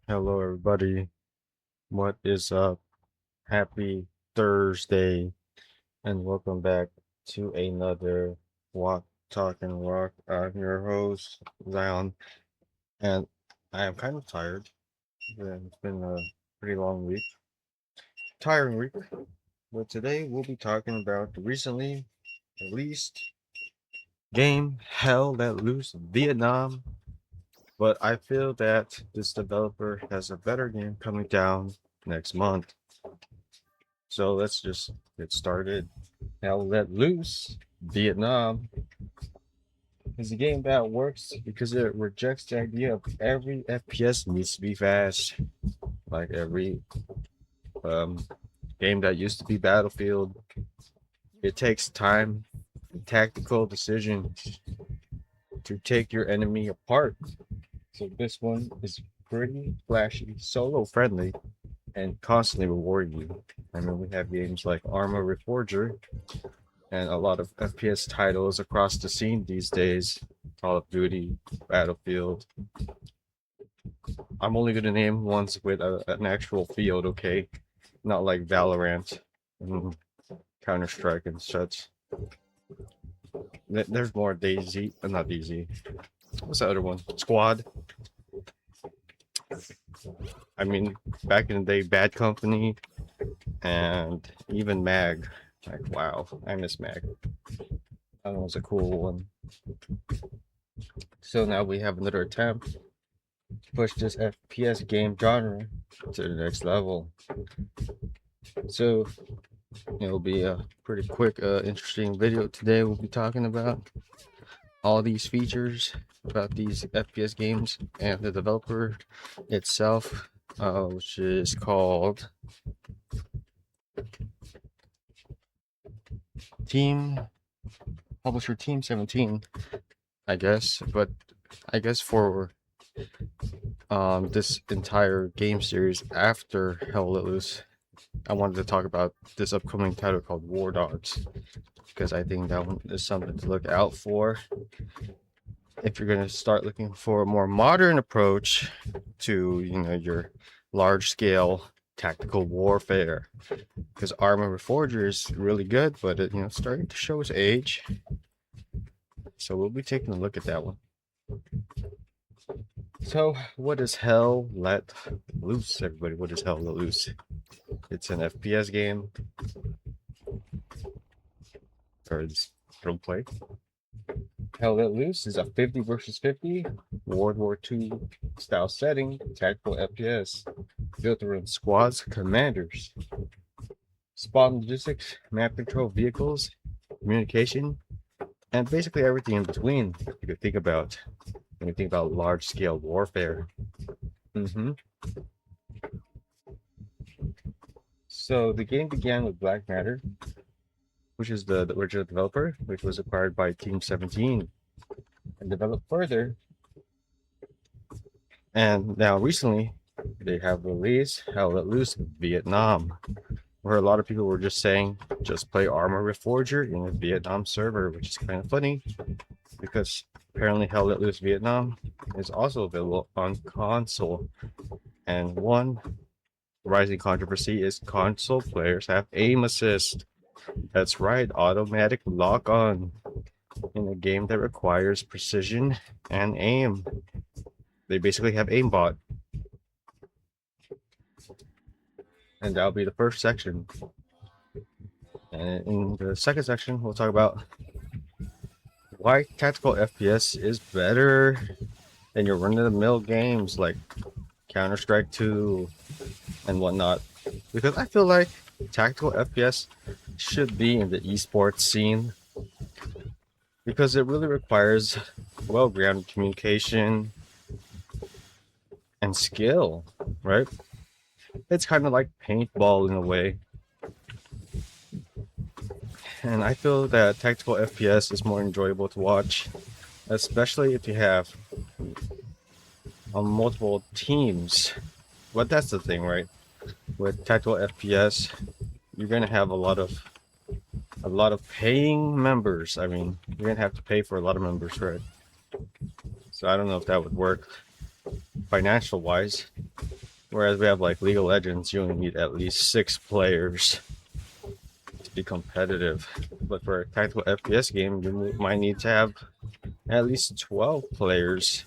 Hello, everybody. What is up? Happy Thursday, and welcome back to another Walk, Talk, and Rock. I'm your host, Xaiyeon, and I am kind of tired. It's been a pretty long week, tiring week. But today we'll be talking about the recently released game, Hell Let Loose Vietnam. But I feel that this developer has a better game coming down next month. So let's just get started. Hell Let Loose Vietnam is a game that works because it rejects the idea of every FPS needs to be fast. Like every um, game that used to be Battlefield, it takes time and tactical decisions to take your enemy apart. So this one is pretty flashy, solo friendly, and constantly rewarding you. I mean, we have games like Arma Reforger and a lot of FPS titles across the scene these days. Call of Duty, Battlefield. I'm only going to name ones with an actual field, okay? Not like Valorant and Counter Strike and such. There's more Daisy, not Daisy. What's the other one? Squad. I mean, back in the day, Bad Company and even Mag. Like, wow, I miss Mag. That was a cool one. So now we have another attempt to push this FPS game genre to the next level. So it'll be a pretty quick, interesting video today. We'll be talking about all these features about these FPS games and the developer itself, which is called Team Publisher Team 17, I guess. But I guess for this entire game series after Hell Let Loose, I wanted to talk about this upcoming title called War Dogs, because I think that one is something to look out for if you're going to start looking for a more modern approach to your large scale tactical warfare. Because Arma Reforger is really good, but it starting to show its age. So we'll be taking a look at that one. So what is Hell Let Loose, everybody? What is Hell Let Loose? It's an FPS game. Or it's role play. Hell Let Loose is a 50 versus 50 World War II style setting, tactical FPS, built around squads, commanders, spawn logistics, map control, vehicles, communication, and basically everything in between you could think about when you think about large scale warfare. So the game began with Black Matter, which is the original developer, which was acquired by Team 17 and developed further. And now recently, they have released Hell Let Loose Vietnam, where a lot of people were just saying, just play Arma Reforger in a Vietnam server, which is kind of funny because apparently Hell Let Loose Vietnam is also available on console. And one rising controversy is console players have aim assist. That's right, automatic lock on in a game that requires precision and aim. They basically have aimbot. And that'll be the first section. And in the second section, we'll talk about why tactical FPS is better than your run-of-the-mill games like Counter-Strike 2 and whatnot. Because I feel like tactical FPS should be in the esports scene because it really requires well-grounded communication and skill, right? It's kind of like paintball in a way. And I feel that tactical FPS is more enjoyable to watch, especially if you have multiple teams. But that's the thing, right? With tactical FPS, you're gonna have a lot of paying members. I mean, you're gonna have to pay for a lot of members, right? So I don't know if that would work financial wise. Whereas we have like League of Legends, you only need at least 6 players to be competitive. But for a tactical FPS game, you might need to have at least 12 players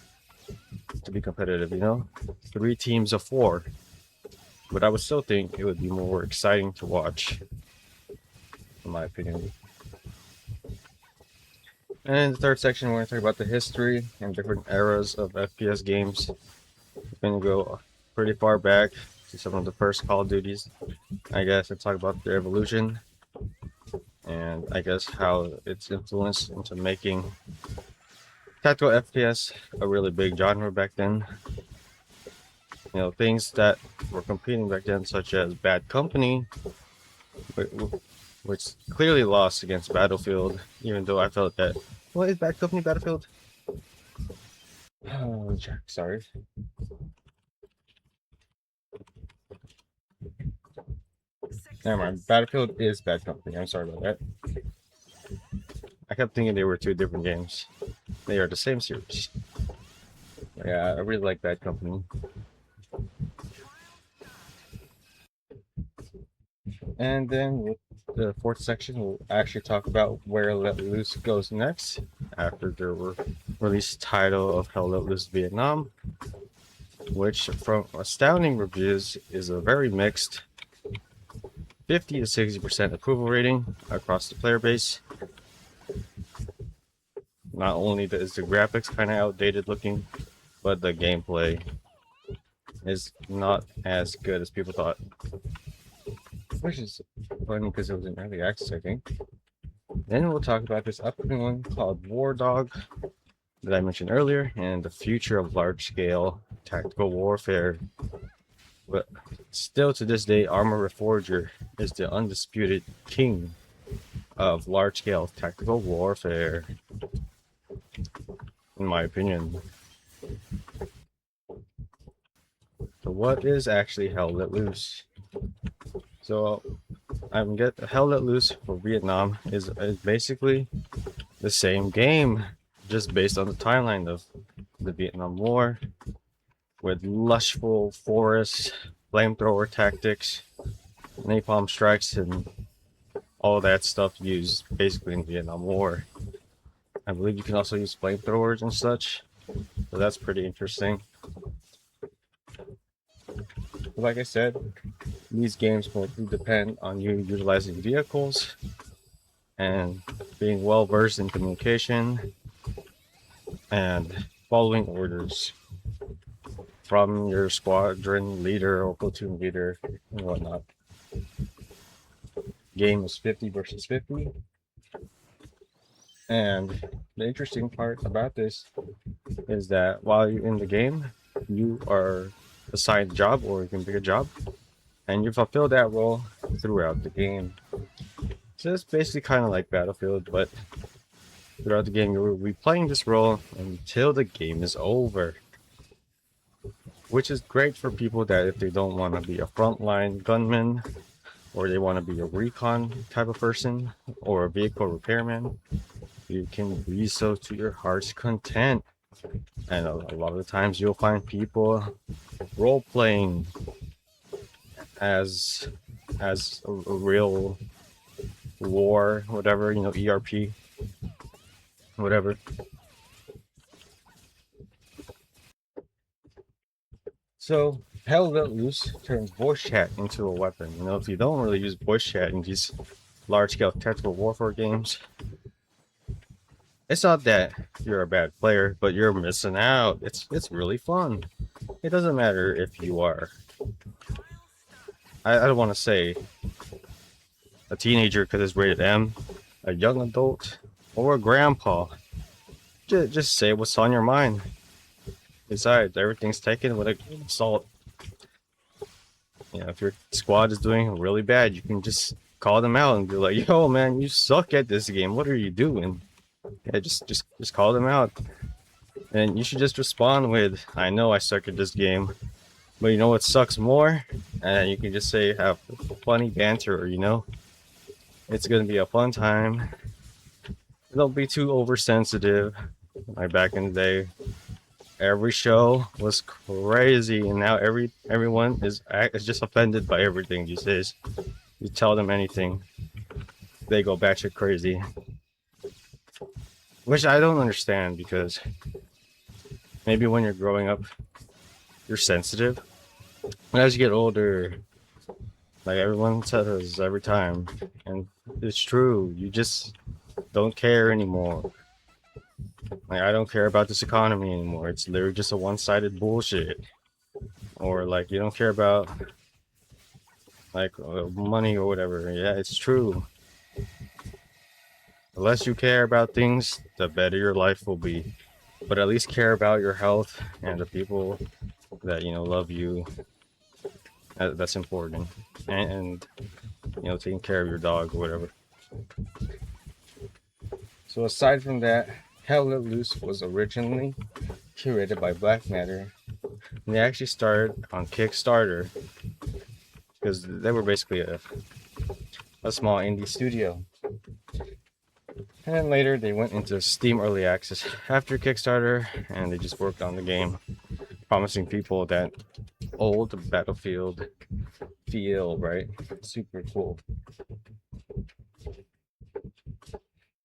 to be competitive, you know? 3 teams of 4. But I would still think it would be more exciting to watch, in my opinion. And in the third section, we're going to talk about the history and different eras of FPS games. We're going to go pretty far back to some of the first Call of Duties, I guess, and talk about their evolution and I guess how it's influenced into making tactical FPS a really big genre back then. You know, things that were competing back then, such as Bad Company, which clearly lost against Battlefield, even though I felt that, what is Bad Company Battlefield? Oh, Jack, sorry. Never mind. Battlefield is Bad Company. I'm sorry about that. I kept thinking they were 2 different games. They are the same series. Yeah, I really like Bad Company. And then with the fourth section, we'll actually talk about where Let Loose goes next after their release title of Hell Let Loose Vietnam, which from astounding reviews is a very mixed 50 to 60% approval rating across the player base. Not only is the graphics kind of outdated looking, but the gameplay is not as good as people thought. Which is funny because it was in early access, I think. Then we'll talk about this upcoming one called War Dog that I mentioned earlier, and the future of large-scale tactical warfare. But still to this day, Armor Reforger is the undisputed king of large-scale tactical warfare, in my opinion. So what is actually Hell Let Loose? So Hell Let Loose for Vietnam is basically the same game, just based on the timeline of the Vietnam War, with lushful forests, flamethrower tactics, napalm strikes, and all that stuff used basically in the Vietnam War. I believe you can also use flamethrowers and such, so that's pretty interesting. Like I said, these games mostly depend on you utilizing vehicles and being well versed in communication and following orders from your squadron leader or platoon leader and whatnot. Game is 50 versus 50. And the interesting part about this is that while you're in the game, you are assigned a job, or you can pick a job, and you fulfill that role throughout the game. So it's basically kind of like Battlefield, but throughout the game you'll be playing this role until the game is over. Which is great for people that if they don't want to be a frontline gunman, or they want to be a recon type of person, or a vehicle repairman, you can be so to your heart's content. And a lot of the times you'll find people role playing as a real war, whatever, you know, ERP, whatever. So Hell Let Loose turns voice chat into a weapon. You know, if you don't really use voice chat in these large-scale tactical warfare games, it's not that you're a bad player, but you're missing out. It's really fun. It doesn't matter if you are, I don't want to say a teenager because it's rated M, a young adult, or a grandpa. Just say what's on your mind. Besides, everything's taken with a grain of salt. You know, if your squad is doing really bad, you can just call them out and be like, "Yo, man, you suck at this game. What are you doing?" Yeah, just call them out, and you should just respond with, "I know I suck at this game, but you know what sucks more?" And you can just say, have funny banter, you know, it's gonna be a fun time. Don't be too oversensitive, like back in the day. Every show was crazy, and now everyone is just offended by everything these days. You tell them anything, they go batshit crazy, which I don't understand because maybe when you're growing up, you're sensitive. And as you get older, like everyone says every time, and it's true, you just don't care anymore. Like I don't care about this economy anymore. It's literally just a one-sided bullshit. Or like you don't care about like money or whatever. Yeah, it's true. The less you care about things, the better your life will be. But at least care about your health and the people that love you. That's important. And taking care of your dog or whatever. So aside from that, Hell Let Loose was originally curated by Black Matter. And they actually started on Kickstarter because they were basically a small indie studio. And then later they went into Steam Early Access after Kickstarter, and they just worked on the game, promising people that old Battlefield feel, right? Super cool.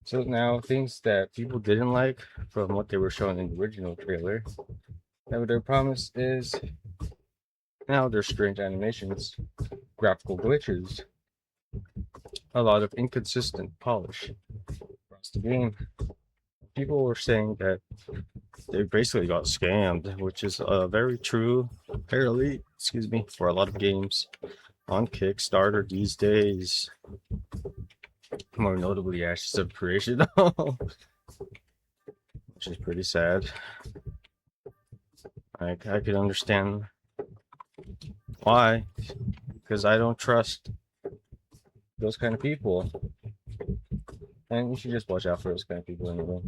So now things that people didn't like from what they were showing in the original trailer, that their promise is now there's strange animations, graphical glitches, a lot of inconsistent polish across the game. People were saying that they basically got scammed, which is very true, apparently, excuse me, for a lot of games on Kickstarter these days. More notably, Ashes of Creation, which is pretty sad. I could understand why, because I don't trust those kind of people, and you should just watch out for those kind of people anyway.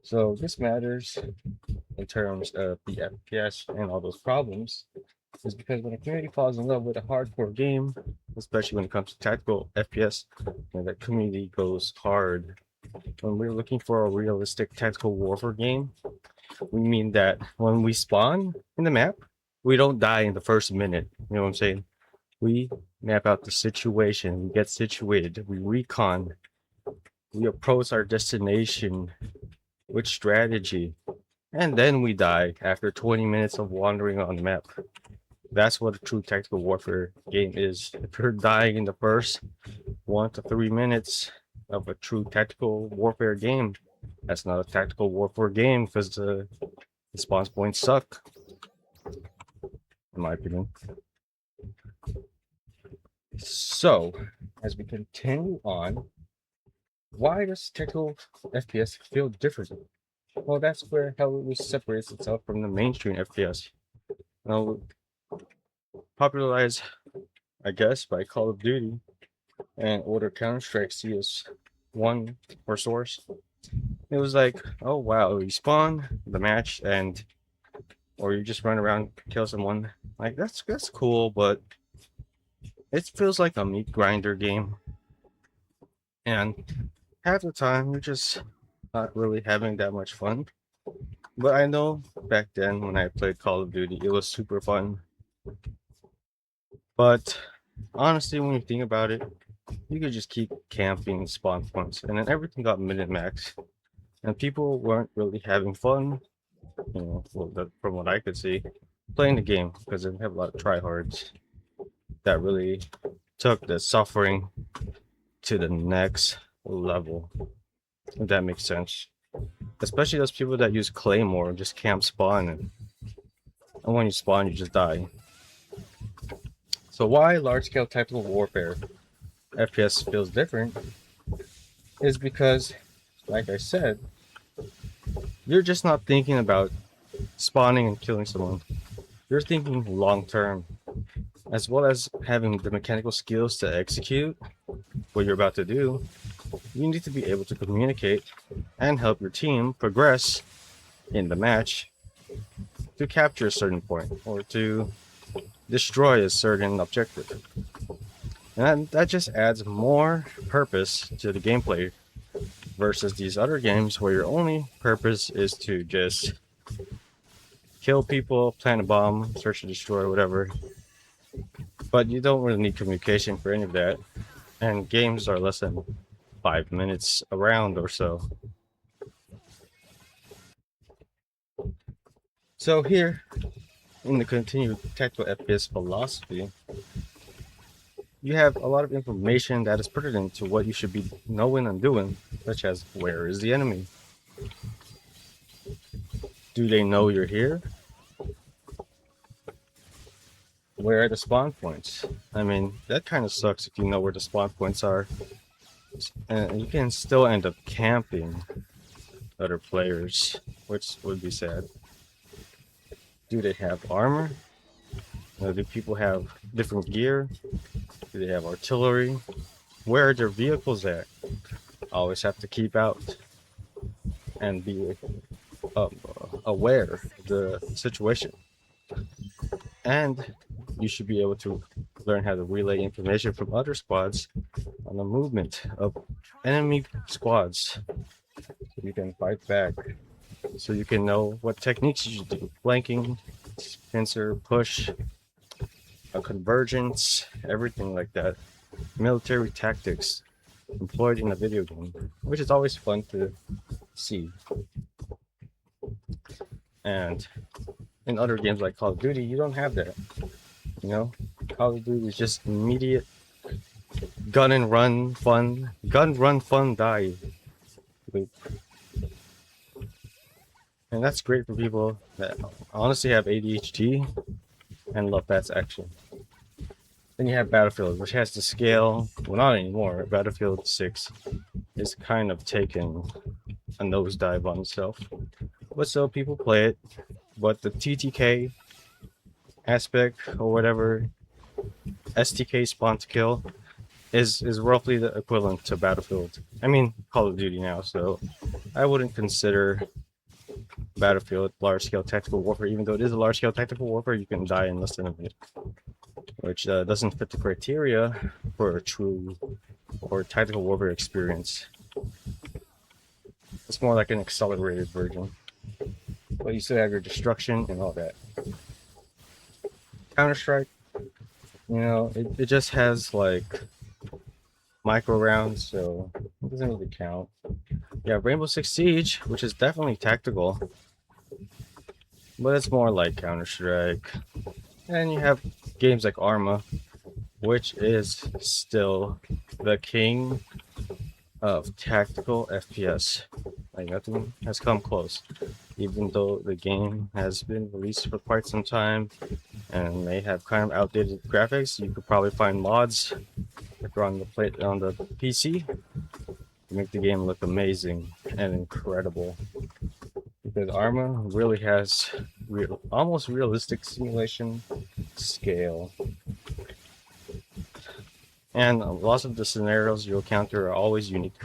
So this matters in terms of the FPS and all those problems, is because when a community falls in love with a hardcore game, especially when it comes to tactical FPS, that community goes hard. When we're looking for a realistic tactical warfare game, we mean that when we spawn in the map, we don't die in the first minute. You know what I'm saying? We map out the situation, we get situated, we recon, we approach our destination with strategy, and then we die after 20 minutes of wandering on the map. That's what a true tactical warfare game is. If you're dying in the first 1 to 3 minutes of a true tactical warfare game, that's not a tactical warfare game because the spawn points suck, in my opinion. So, as we continue on, why does tactical FPS feel different? Well, that's where Hell separates itself from the mainstream FPS. Now, popularized, I guess, by Call of Duty and older Counter-Strike CS1 or Source. It was like, oh wow, you spawn the match and or you just run around kill someone. Like that's cool, but it feels like a meat grinder game. And half the time you're just not really having that much fun. But I know back then when I played Call of Duty, it was super fun. But honestly, when you think about it, you could just keep camping spawn points, and then everything got minute max, and people weren't really having fun. From what I could see, playing the game because they have a lot of tryhards that really took the suffering to the next level. If that makes sense. Especially those people that use Claymore and just camp spawn, and when you spawn, you just die. So why large-scale tactical warfare FPS feels different is because, like I said, you're just not thinking about spawning and killing someone. You're thinking long-term, as well as having the mechanical skills to execute what you're about to do. You need to be able to communicate and help your team progress in the match to capture a certain point or to destroy a certain objective. And that just adds more purpose to the gameplay versus these other games where your only purpose is to just kill people, plant a bomb, search and destroy, whatever. But you don't really need communication for any of that. And games are less than 5 minutes around or so. So here, in the continued tactical FPS philosophy, you have a lot of information that is pertinent to what you should be knowing and doing, such as where is the enemy? Do they know you're here? Where are the spawn points? I mean, that kind of sucks if you know where the spawn points are. And you can still end up camping other players, which would be sad. Do they have armor? Do people have different gear? Do they have artillery? Where are their vehicles at? Always have to keep out and be aware of the situation. And you should be able to learn how to relay information from other squads on the movement of enemy squads so you can fight back. So you can know what techniques you should do. Flanking, pincer, push, a convergence, everything like that. Military tactics employed in a video game, which is always fun to see. And in other games like Call of Duty, you don't have that. You know, Call of Duty is just immediate gun and run fun, die loop. And that's great for people that honestly have ADHD and love fast action. Then you have Battlefield, which has to scale. Well, not anymore. Battlefield 6 is kind of taking a nosedive on itself. But still, people play it. But the TTK aspect, or whatever, STK, spawn to kill, is roughly the equivalent to Battlefield. I mean, Call of Duty now, so I wouldn't consider Battlefield large-scale tactical warfare. Even though it is a large-scale tactical warfare, you can die in less than a minute, which doesn't fit the criteria for a true or tactical warfare experience. It's more like an accelerated version, but you still have your destruction and all that. Counter-Strike, you know, it just has like micro rounds, so it doesn't really count. You have Rainbow Six Siege, which is definitely tactical, but it's more like Counter-Strike. And you have games like Arma, which is still the king of tactical FPS. Like, nothing has come close. Even though the game has been released for quite some time and may have kind of outdated graphics, you could probably find mods if you're on the PC to make the game look amazing and incredible. Because Arma really has almost realistic simulation scale. And lots of the scenarios you'll encounter are always unique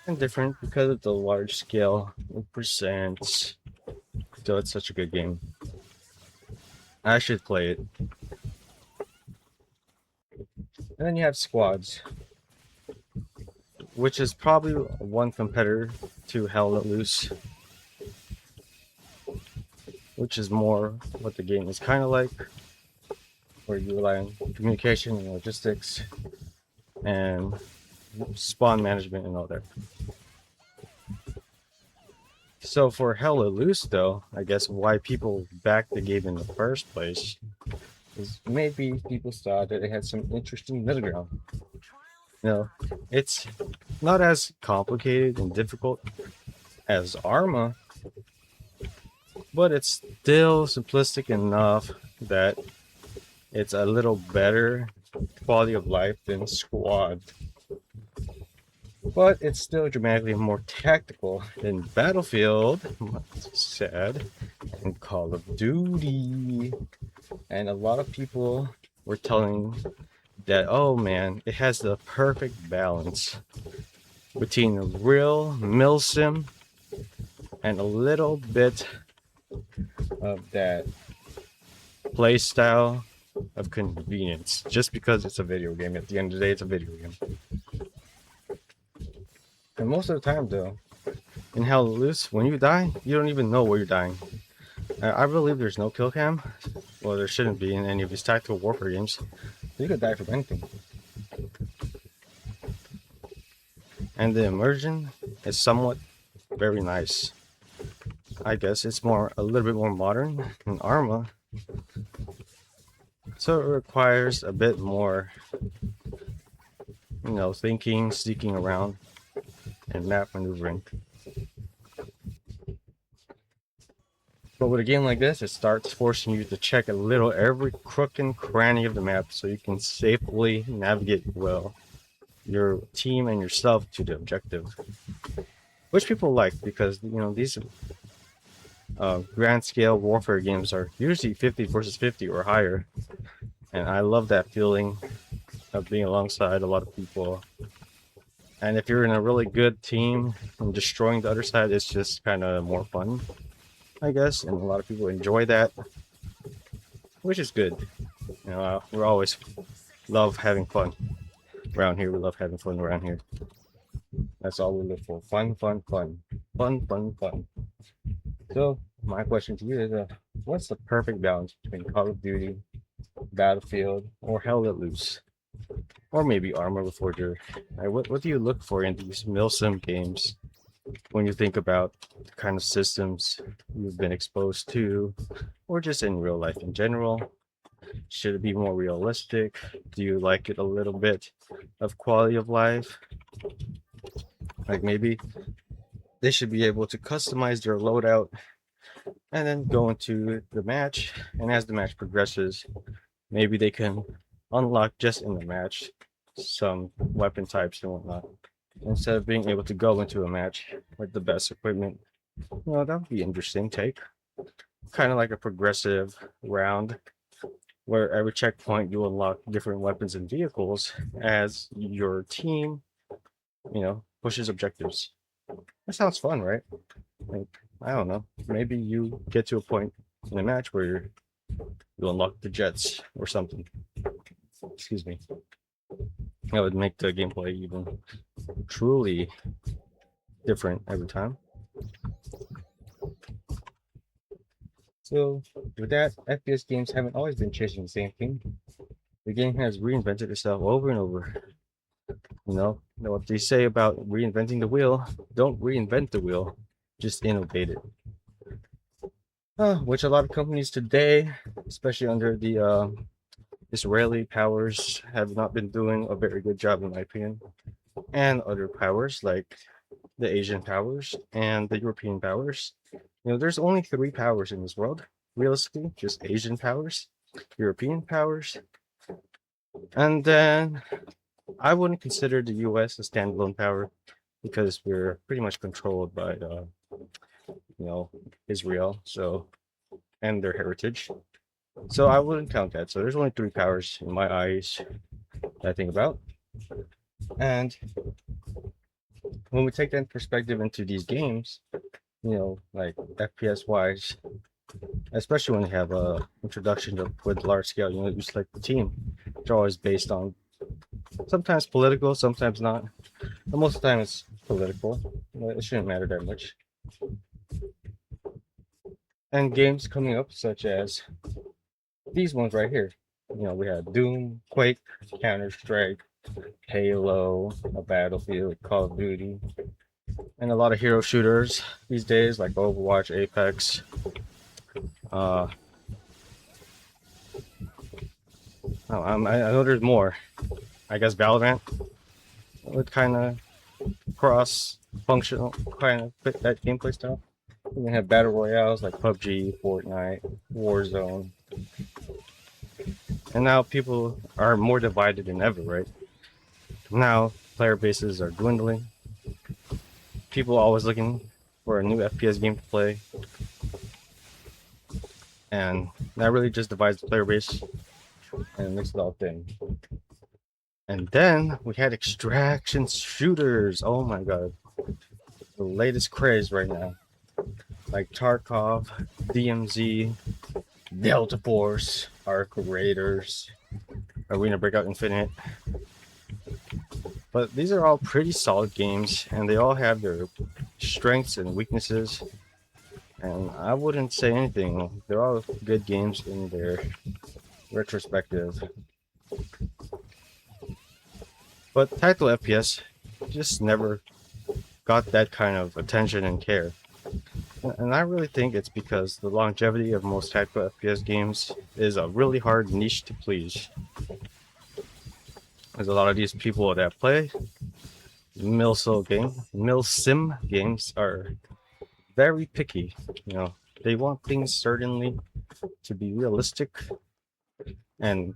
and different because of the large scale it presents. So it's such a good game. I should play it. And then you have squads, which is probably one competitor to Hell Let Loose, which is more what the game is kind of like, where you rely on communication and logistics and spawn management and all that. So for Hell Let Loose, though, I guess why people backed the game in the first place is maybe people saw that it had some interesting middle ground. You know, it's not as complicated and difficult as Arma, but it's still simplistic enough that it's a little better quality of life than Squad. But it's still dramatically more tactical than Battlefield, sad, and Call of Duty. And a lot of people were telling that, oh man, it has the perfect balance between a real MilSim and a little bit of that play style of convenience, just because it's a video game. At the end of the day, it's a video game. And most of the time, though, in Hell Let Loose, when you die, you don't even know where you're dying. I believe there's no kill cam. Well, there shouldn't be in any of these tactical warfare games. You could die from anything. And the immersion is somewhat very nice. I guess it's a little bit more modern than Arma. So it requires a bit more, thinking, sneaking around, and map maneuvering. But with a game like this, it starts forcing you to check a little every crook and cranny of the map so you can safely navigate well your team and yourself to the objective. Which people like because, these grand scale warfare games are usually 50 versus 50 or higher. And I love that feeling of being alongside a lot of people. And if you're in a really good team and destroying the other side, it's just kind of more fun, I guess. And a lot of people enjoy that, which is good. We always love having fun around here. We love having fun around here. That's all we live for. Fun, fun, fun. Fun, fun, fun. So, my question to you is, what's the perfect balance between Call of Duty, Battlefield, or Hell Let Loose? Or maybe Arma Reforger? What do you look for in these MilSim games when you think about the kind of systems you've been exposed to, or just in real life in general? Should it be more realistic? Do you like it a little bit of quality of life? Like maybe they should be able to customize their loadout and then go into the match. And as the match progresses, maybe they can unlock just in the match some weapon types and whatnot. Instead of being able to go into a match with the best equipment. Well, that would be an interesting take. Kind of like a progressive round where every checkpoint you unlock different weapons and vehicles as your team, pushes objectives. That sounds fun, right? Like, I don't know. Maybe you get to a point in a match where you unlock the jets or something. Excuse me. That would make the gameplay even truly different every time. So, with that, FPS games haven't always been chasing the same thing. The game has reinvented itself over and over. What they say about reinventing the wheel, don't reinvent the wheel, just innovate it. Which a lot of companies today, especially under the Israeli powers, have not been doing a very good job, in my opinion. And other powers like the Asian powers and the European powers. There's only three powers in this world, realistically, just Asian powers, European powers, and then I wouldn't consider the US a standalone power because we're pretty much controlled by Israel, and their heritage. So I wouldn't count that. So there's only three powers in my eyes that I think about. And when we take that perspective into these games, like FPS wise, especially when you have a introduction with large scale, you select the team. It's always based on sometimes political, sometimes not. But most of the time it's political. It shouldn't matter that much. And games coming up such as these ones right here. We have Doom, Quake, Counter-Strike, Halo, a Battlefield, Call of Duty, and a lot of hero shooters these days like Overwatch, Apex. I know there's more. I guess Valorant would kind of cross-functional, kind of fit that gameplay style. We have battle royales like PUBG, Fortnite, Warzone. And now people are more divided than ever, right? Now player bases are dwindling. People are always looking for a new FPS game to play. And that really just divides the player base and makes it all thin. And then we had extraction shooters. Oh my god. The latest craze right now. Like Tarkov, DMZ, Delta Force, Arc Raiders, Arena Breakout Infinite. But these are all pretty solid games, and they all have their strengths and weaknesses. and I wouldn't say anything. They're all good games in their retrospective. But Tactical FPS just never got that kind of attention and care. And I really think it's because the longevity of most tactical FPS games is a really hard niche to please. There's a lot of these people that play MilSim games are very picky. You know, they want things certainly to be realistic and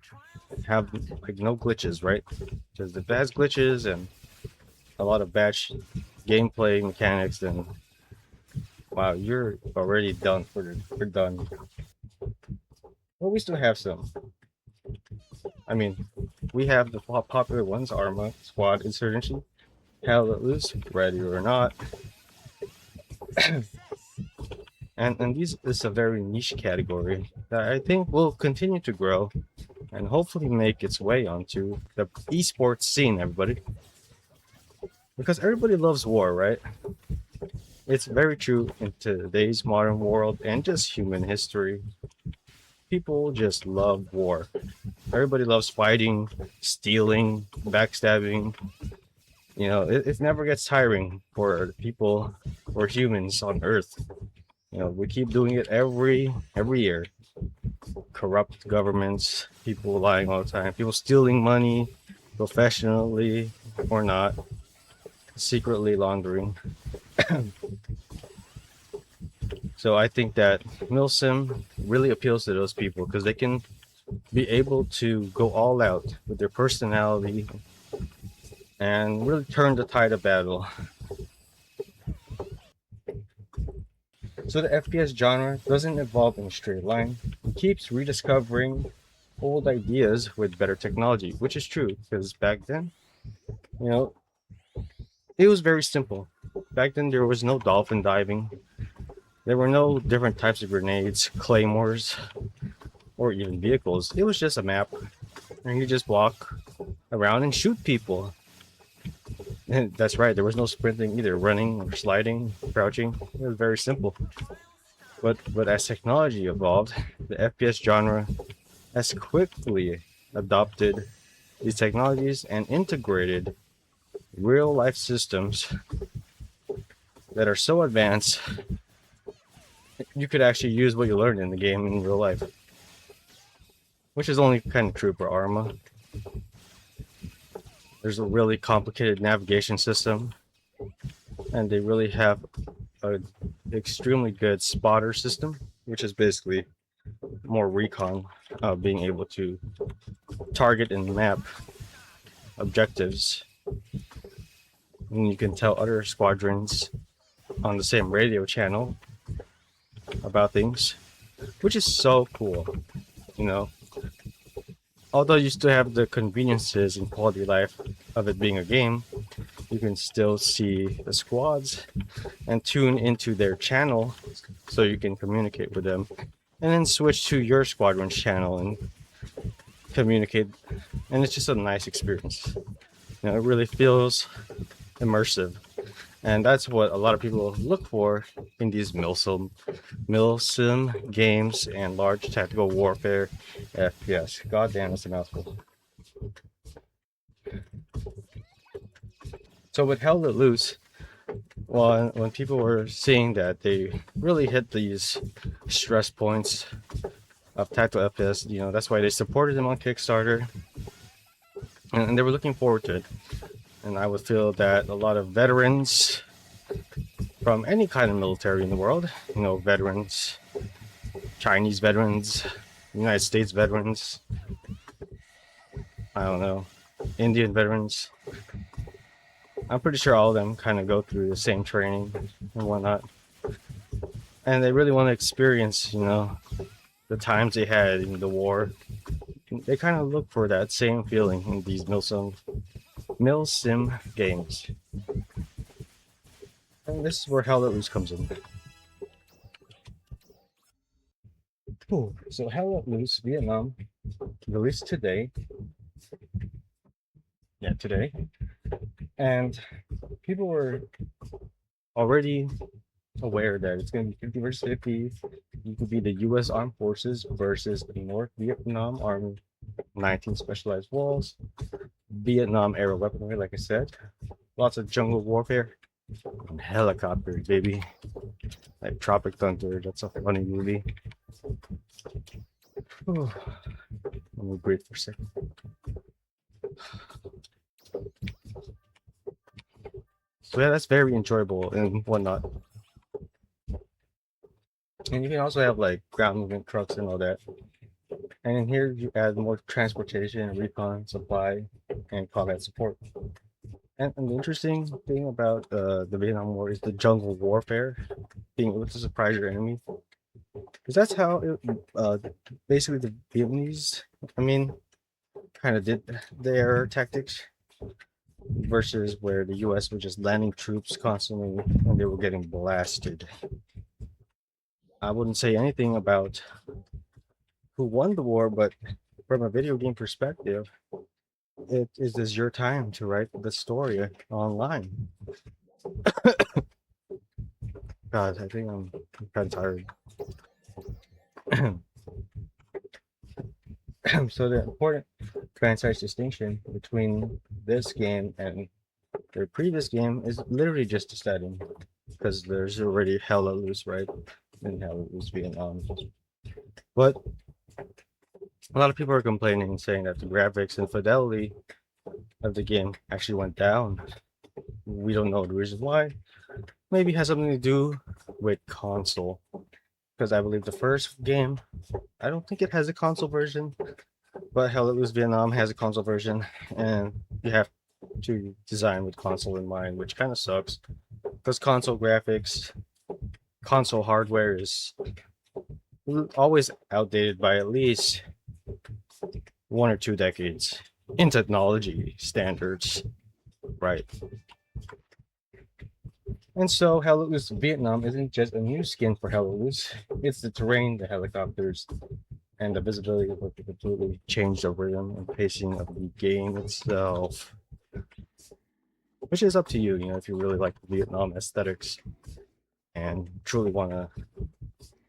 have like no glitches, right? Because if it has glitches and a lot of gameplay mechanics, then wow, you're already done for done. But we still have some. I mean, we have the popular ones: Arma, Squad, Insurgency, Hell Let Loose, Ready or Not, and these is a very niche category that I think will continue to grow and hopefully make its way onto the esports scene. Everybody, because everybody loves war, right? It's very true in today's modern world and just human history. People just love war. Everybody loves fighting, stealing, backstabbing. You know, it never gets tiring for people or humans on Earth. You know, we keep doing it every year. Corrupt governments, people lying all the time, people stealing money professionally or not, secretly laundering. So I think that MilSim really appeals to those people because they can be able to go all out with their personality and really turn the tide of battle. So the FPS genre doesn't evolve in a straight line. It keeps rediscovering old ideas with better technology, which is true because back then, you know, it was very simple. Back then, there was no dolphin diving. There were no different types of grenades, claymores, or even vehicles. It was just a map, and you just walk around and shoot people. And that's right, there was no sprinting either, running or sliding, crouching. It was very simple. But as technology evolved, the FPS genre has quickly adopted these technologies and integrated real life systems that are so advanced you could actually use what you learned in the game in real life, which is only kind of true for Arma. There's a really complicated navigation system, and they really have an extremely good spotter system, which is basically more recon, being able to target and map objectives. And you can tell other squadrons on the same radio channel about things, which is so cool, you know. Although you still have the conveniences and quality of life of it being a game, you can still see the squads and tune into their channel so you can communicate with them, and then switch to your squadron's channel and communicate. And it's just a nice experience. You know, it really feels immersive, and that's what a lot of people look for in these MilSim games and large tactical warfare FPS. God damn, that's a mouthful. So with Hell Let Loose, well, when people were seeing that they really hit these stress points of tactical FPS, you know, that's why they supported them on Kickstarter, and they were looking forward to it. And I would feel that a lot of veterans from any kind of military in the world, you know, veterans, Chinese veterans, United States veterans, I don't know, Indian veterans. I'm pretty sure all of them kind of go through the same training and whatnot. And they really want to experience, you know, the times they had in the war. They kind of look for that same feeling in these MilSim games. And this is where Hell Let Loose comes in. Cool. So Hell Let Loose Vietnam released today. Yeah, today. And people were already aware that it's going to be 50 versus 50. You could be the U.S. Armed Forces versus the North Vietnam Army, 19 specialized walls, Vietnam era weaponry, like I said, lots of jungle warfare, and helicopters, baby. Like Tropic Thunder, that's a funny movie. Let me breathe for a second. So yeah, that's very enjoyable and whatnot. And you can also have like ground movement trucks and all that. And in here you add more transportation, recon, supply, and combat support. And the interesting thing about the Vietnam War is the jungle warfare, being able to surprise your enemy. Because that's how it, basically the Vietnamese, I mean, kind of did their tactics versus where the US was just landing troops constantly and they were getting blasted. I wouldn't say anything about who won the war, but from a video game perspective, it is this your time to write the story online. God, I think I'm kind of tired. So the important franchise distinction between this game and their previous game is literally just a setting, because there's already Hella Loose, right? And Hella Loose Vietnam. But a lot of people are complaining and saying that the graphics and fidelity of the game actually went down. We don't know the reason why. Maybe it has something to do with console, because I believe the first game, I don't think it has a console version, but Hell It Was Vietnam has a console version, and you have to design with console in mind, which kind of sucks, because console graphics, console hardware is always outdated by at least 1 or 2 decades in technology standards, right? And so Hell Loose Vietnam isn't just a new skin for Hell Loose, it's the terrain, the helicopters, and the visibility of it completely changed the rhythm and pacing of the game itself. Which is up to you, you know, if you really like the Vietnam aesthetics and truly want to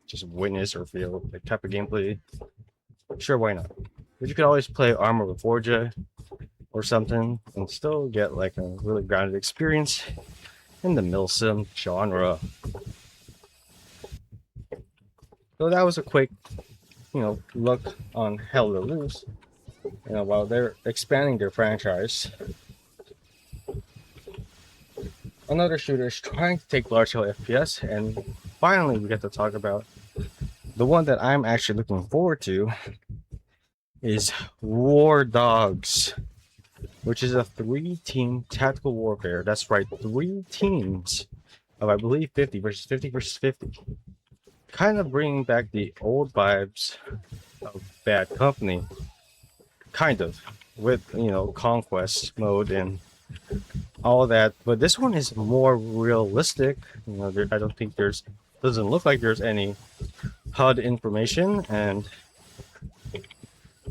just witness or feel the type of gameplay, sure, why not? But you could always play Armor with Forja or something and still get like a really grounded experience in the MilSim genre. So that was a quick, look on Hell to Loose. While they're expanding their franchise, another shooter is trying to take large scale FPS, and finally we get to talk about the one that I'm actually looking forward to is War Dogs, which is a 3-team tactical warfare. That's right, 3 teams of, I believe, 50 versus 50 versus 50. Kind of bringing back the old vibes of Bad Company, kind of, with, conquest mode and all that. But this one is more realistic. I don't think doesn't look like there's any HUD information, and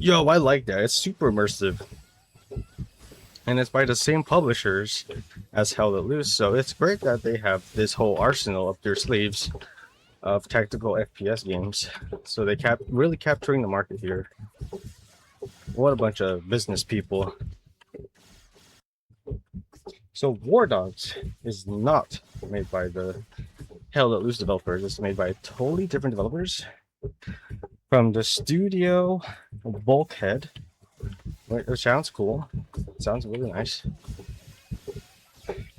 I like that. It's super immersive. And it's by the same publishers as Hell Let Loose, so it's great that they have this whole arsenal up their sleeves of tactical FPS games. So they really capturing the market here. What a bunch of business people. So War Dogs is not made by the Hell Let Loose developers. It's made by totally different developers from the studio Bulkhead. It sounds cool. It sounds really nice.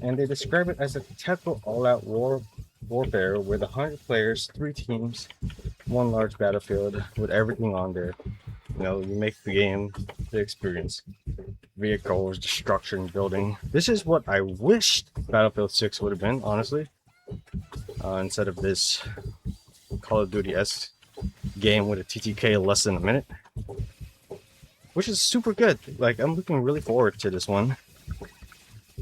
And they describe it as a tactical all-out warfare with 100 players, 3 teams, 1 large battlefield with everything on there. You make the game, the experience, vehicles, destruction, building. This is what I wished Battlefield 6 would have been, honestly, instead of this Call of Duty-esque game with a TTK less than a minute, which is super good. Like, I'm looking really forward to this one.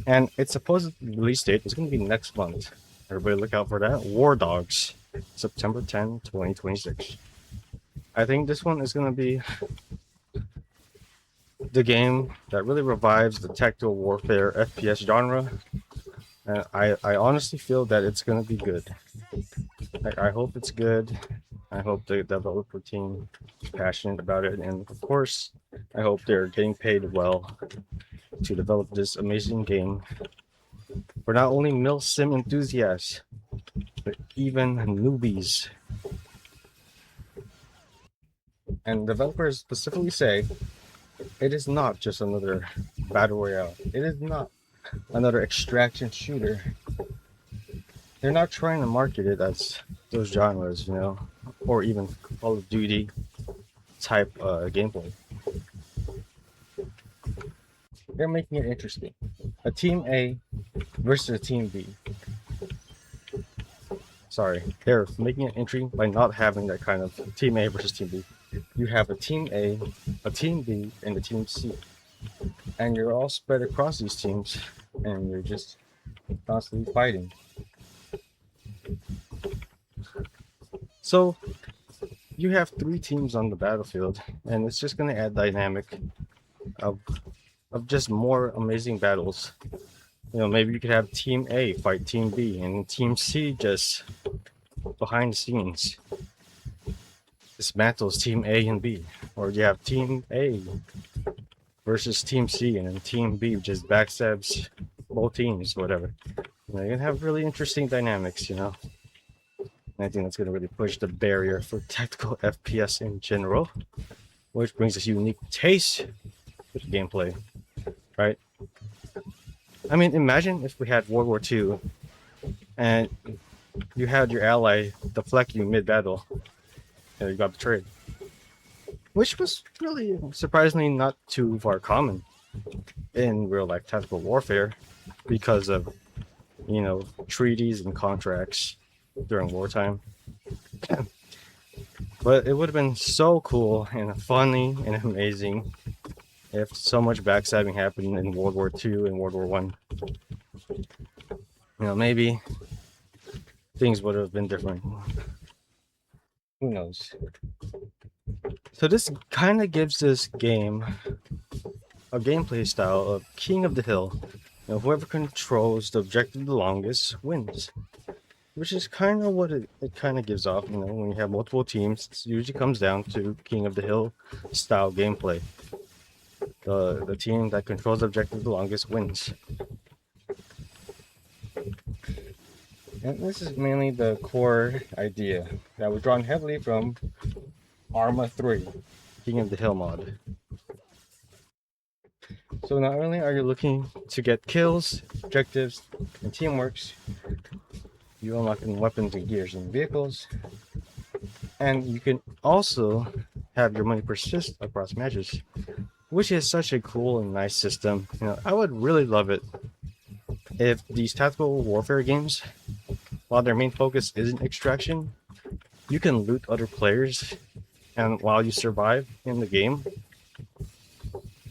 And its supposed release date is going to be next month. Everybody look out for that. War Dogs, September 10, 2026. I think this one is going to be the game that really revives the tactical warfare FPS genre. And I honestly feel that it's going to be good. I hope it's good. I hope the developer team is passionate about it, and of course, I hope they're getting paid well to develop this amazing game for not only MilSim enthusiasts, but even newbies. And developers specifically say it is not just another battle royale. It is not another extraction shooter. They're not trying to market it as those genres, or even Call of Duty type gameplay. They're making it interesting. A team A versus a team B. Sorry, they're making it interesting by not having that kind of team A versus team B. You have a team A, a team B, and a team C. And you're all spread across these teams, and you're just constantly fighting. So you have three teams on the battlefield, and it's just going to add dynamic of just more amazing battles. Maybe you could have Team A fight Team B, and Team C just behind the scenes dismantles Team A and B, or you have Team A versus Team C, and then Team B just backstabs both teams, whatever. You can have really interesting dynamics, And I think that's going to really push the barrier for tactical FPS in general, which brings us unique taste with the gameplay, right? I mean, imagine if we had World War II and you had your ally deflect you mid-battle and you got betrayed, which was really surprisingly not too far common in real life tactical warfare because of treaties and contracts during wartime. But it would have been so cool and funny and amazing if so much backstabbing happened in World War II and World War One. Maybe things would have been different. Who knows? So this kind of gives this game a gameplay style of King of the Hill. Whoever controls the objective the longest wins. Which is kind of what it kind of gives off, when you have multiple teams. It usually comes down to King of the Hill style gameplay. The team that controls the objective the longest wins. And this is mainly the core idea that was drawn heavily from Arma 3, King of the Hill mod. So not only are you looking to get kills, objectives, and teamworks, you unlock weapons and gears and vehicles, and you can also have your money persist across matches, which is such a cool and nice system. I would really love it if these tactical warfare games, while their main focus isn't extraction, you can loot other players, and while you survive in the game,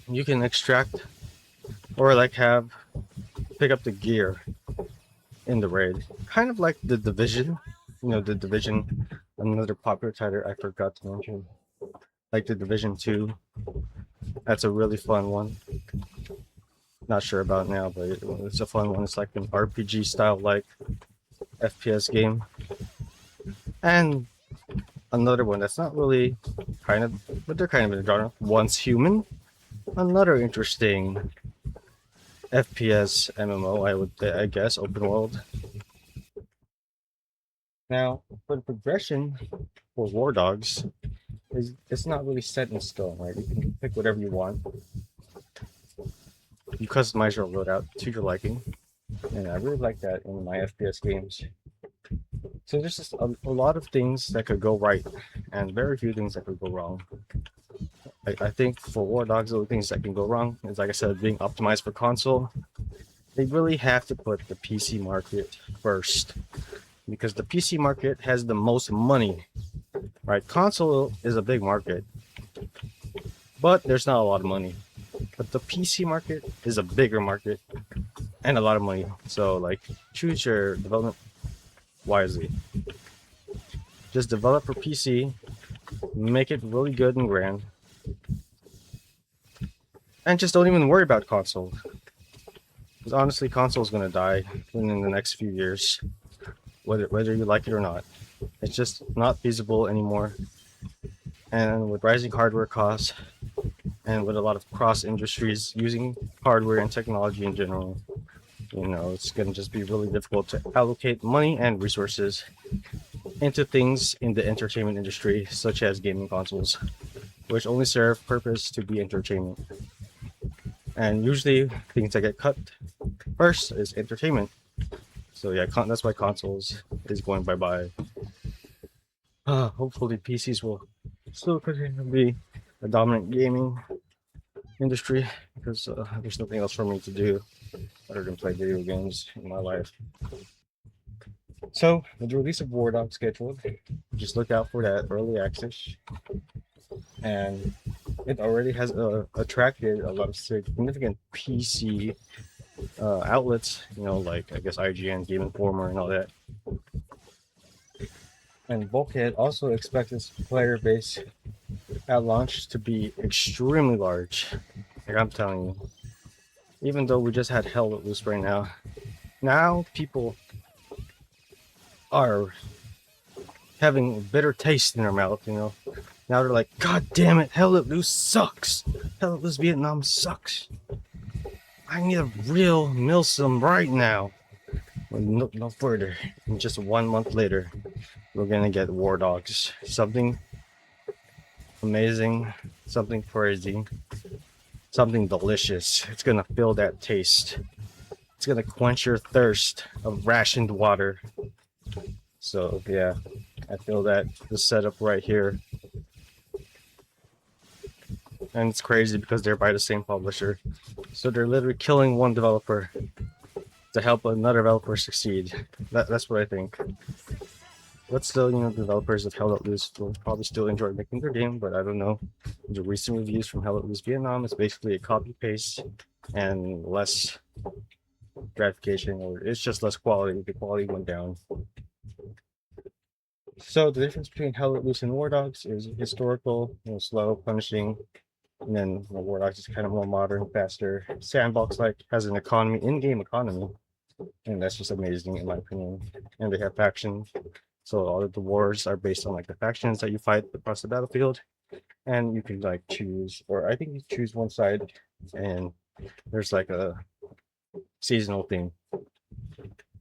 you can extract or pick up the gear in the raid, kind of like the Division. The Division, another popular title I forgot to mention, like the Division 2. That's a really fun one. Not sure about now, but it's a fun one. It's like an RPG style like FPS game. And another one that's not really but they're kind of in the genre. Once Human, another interesting FPS MMO, I guess, open world. Now, for the progression for War Dogs, it's not really set in stone, right? You can pick whatever you want. You customize your loadout to your liking, and I really like that in my FPS games. So there's just a lot of things that could go right, and very few things that could go wrong. I think for War Dogs, the only things that can go wrong is, like I said, being optimized for console. They really have to put the PC market first, because the PC market has the most money, right? Console is a big market, but there's not a lot of money. But the PC market is a bigger market and a lot of money. So choose your development wisely. Just develop for PC, make it really good and grand, and just don't even worry about console. Because honestly, console is going to die within the next few years, whether you like it or not. It's just not feasible anymore. And with rising hardware costs and with a lot of cross industries using hardware and technology in general, it's going to just be really difficult to allocate money and resources into things in the entertainment industry, such as gaming consoles, which only serve purpose to be entertainment. And usually, things that get cut first is entertainment. So yeah, that's why consoles is going bye bye. Hopefully, PCs will still continue to be a dominant gaming industry because there's nothing else for me to do other than play video games in my life. So, with the release of War Dog scheduled, just look out for that early access, and it already has attracted a lot of significant PC outlets, like I guess IGN, Game Informer, and all that. And Bulkhead also expects its player base at launch to be extremely large. Like I'm telling you, even though we just had Hell Let Loose right now people are having bitter taste in their mouth, Now they're like, God damn it, Hell Let Loose sucks. Hell Let Loose Vietnam sucks. I need a real MilSim right now. Well, no further. And just 1 month later, we're gonna get War Dogs. Something amazing, something crazy, something delicious. It's gonna fill that taste. It's gonna quench your thirst of rationed water. So yeah, I feel that the setup right here. And it's crazy because they're by the same publisher. So they're literally killing one developer to help another developer succeed. That's what I think. But still, developers of Hell Let Loose will probably still enjoy making their game, but I don't know. The recent reviews from Hell Let Loose Vietnam is basically a copy paste and less gratification, or it's just less quality. The quality went down. So the difference between Hell Let Loose and War Dogs is historical, slow, punishing, and then War Dogs is kind of more modern, faster, sandbox-like, has an economy, in-game economy, and that's just amazing in my opinion. And they have factions, so all of the wars are based on like the factions that you fight across the battlefield, and you can like choose, or I think you choose one side, and there's like a seasonal thing.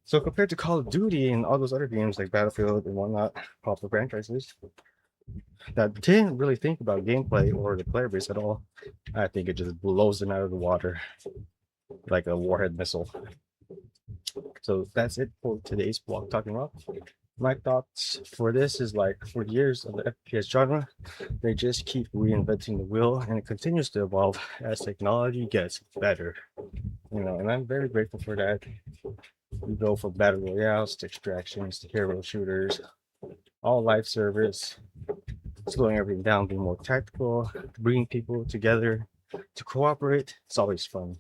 So compared to Call of Duty and all those other games like Battlefield and whatnot, popular franchises that didn't really think about gameplay or the player base at all, I think it just blows them out of the water like a warhead missile. So that's it for today's Block Talking Rock. My thoughts for this is like, for years of the FPS genre, they just keep reinventing the wheel, and it continues to evolve as technology gets better. And I'm very grateful for that. We go from battle royales to extractions to hero shooters, all live service, slowing everything down, being more tactical, bringing people together to cooperate. It's always fun.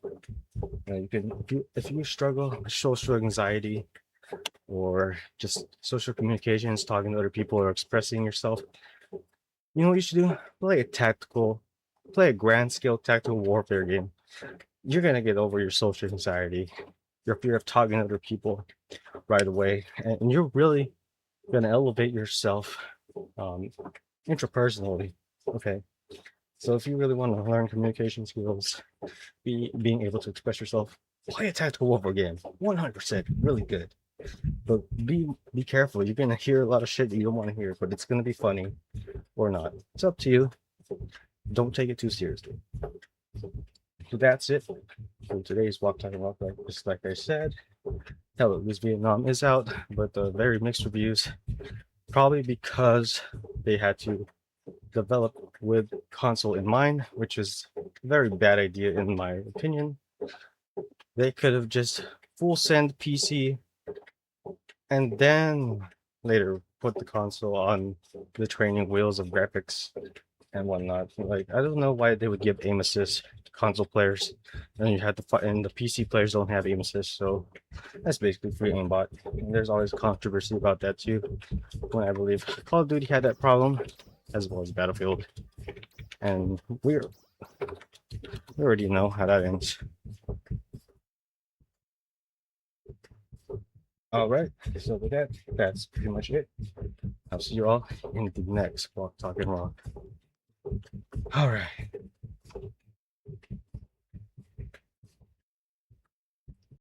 You can, if you struggle with social anxiety or just social communications, talking to other people or expressing yourself, you know what you should do? Play a grand scale tactical warfare game. You're gonna get over your social anxiety, your fear of talking to other people right away, and you're really gonna elevate yourself intrapersonally. Okay. So if you really want to learn communication skills, being able to express yourself, play a tactical warfare game. 100%, really good. But be careful. You're gonna hear a lot of shit that you don't want to hear, but it's gonna be funny or not. It's up to you. Don't take it too seriously. So that's it for today's Walk Talking Walk. Just like I said, Hell Let Loose Vietnam is out, but very mixed reviews. Probably because they had to develop with console in mind, which is a very bad idea in my opinion. They could have just full send PC and then later put the console on the training wheels of graphics and whatnot. Like, I don't know why they would give aim assist to console players, and you had to fight, and the PC players don't have aim assist, so that's basically free aimbot. And there's always controversy about that too. When I believe Call of Duty had that problem, as well as Battlefield, and we already know how that ends. All right, so with that, that's pretty much it. I'll see you all in the next Walk, Talk, and Rock. All right.